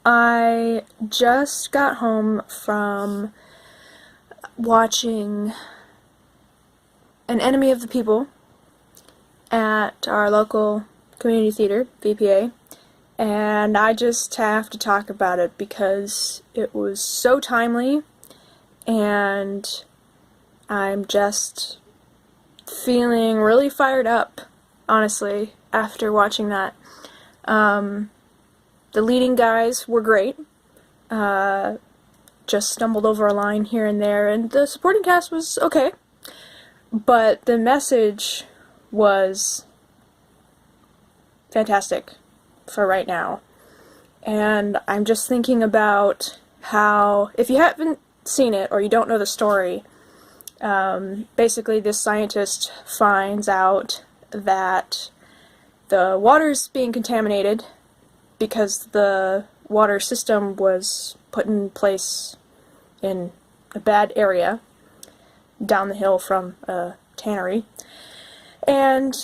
I just got home from watching An Enemy of the People at our local community theater, VPA, and I just have to talk about it because it was so timely, and I'm just feeling really fired up, honestly, after watching that. The leading guys were great. Just stumbled over a line here and there, and the supporting cast was okay. But the message was fantastic for right now. And I'm just thinking about how, if you haven't seen it or you don't know the story, basically this scientist finds out that the water's being contaminated because the water system was put in place in a bad area down the hill from a tannery. And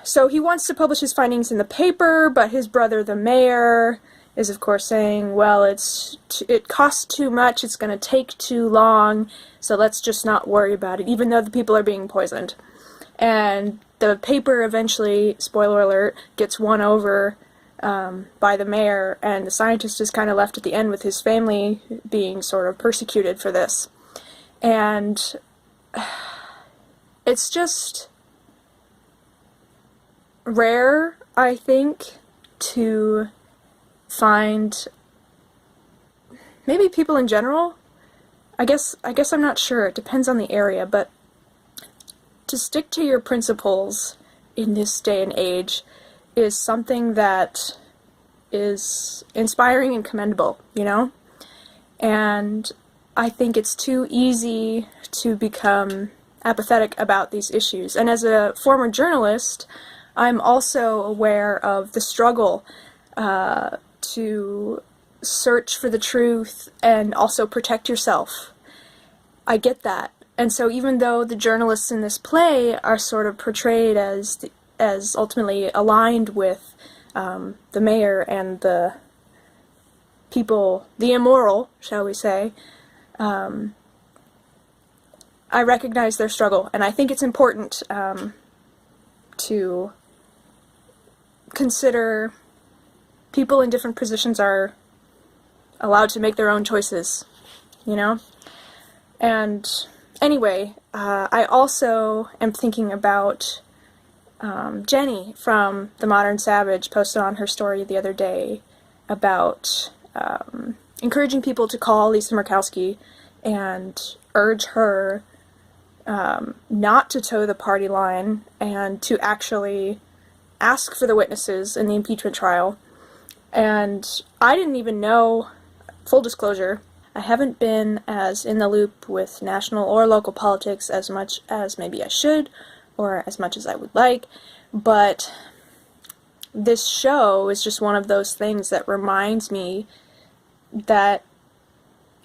so he wants to publish his findings in the paper, but his brother, the mayor, is of course saying, well, it costs too much, it's going to take too long, so let's just not worry about it, even though the people are being poisoned. And the paper eventually, spoiler alert, gets won over by the mayor, and the scientist is kind of left at the end with his family being sort of persecuted for this. And it's just rare, I think, to find, maybe people in general, I guess I'm not sure, it depends on the area, but to stick to your principles in this day and age is something that is inspiring and commendable, you know? And I think it's too easy to become apathetic about these issues. And as a former journalist, I'm also aware of the struggle to search for the truth and also protect yourself. I get that. And so even though the journalists in this play are sort of portrayed as ultimately aligned with the mayor and the people, the immoral, shall we say, I recognize their struggle, and I think it's important to consider people in different positions are allowed to make their own choices, you know? And anyway, I also am thinking about Jenny from The Modern Savage posted on her story the other day about encouraging people to call Lisa Murkowski and urge her not to toe the party line and to actually ask for the witnesses in the impeachment trial. And I didn't even know, full disclosure, I haven't been as in the loop with national or local politics as much as maybe I should, or as much as I would like, but this show is just one of those things that reminds me that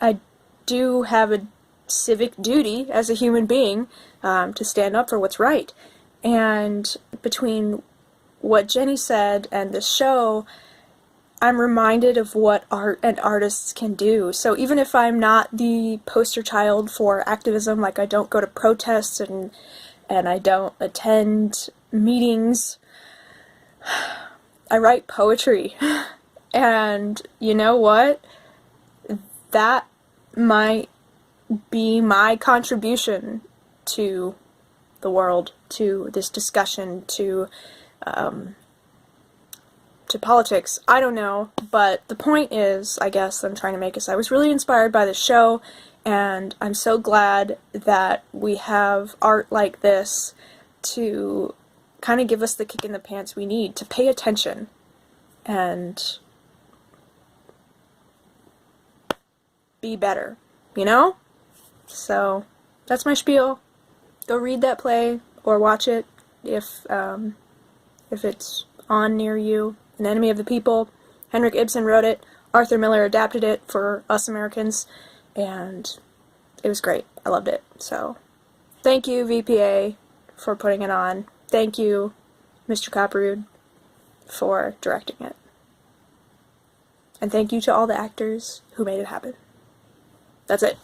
I do have a civic duty as a human being to stand up for what's right. And between what Jenny said and this show, I'm reminded of what art and artists can do. So even if I'm not the poster child for activism, like I don't go to protests and I don't attend meetings, I write poetry. And you know what? That might be my contribution to the world, to this discussion, to politics. I don't know, but the point is, I guess I'm trying to make is I was really inspired by the show, and I'm so glad that we have art like this to kind of give us the kick in the pants we need to pay attention and be better, you know? So that's my spiel. Go read that play or watch it if it's on near you. An Enemy of the People. Henrik Ibsen wrote it. Arthur Miller adapted it for us Americans, and it was great. I loved it. So thank you, VPA, for putting it on. Thank you, Mr. Copperwood, for directing it. And thank you to all the actors who made it happen. That's it.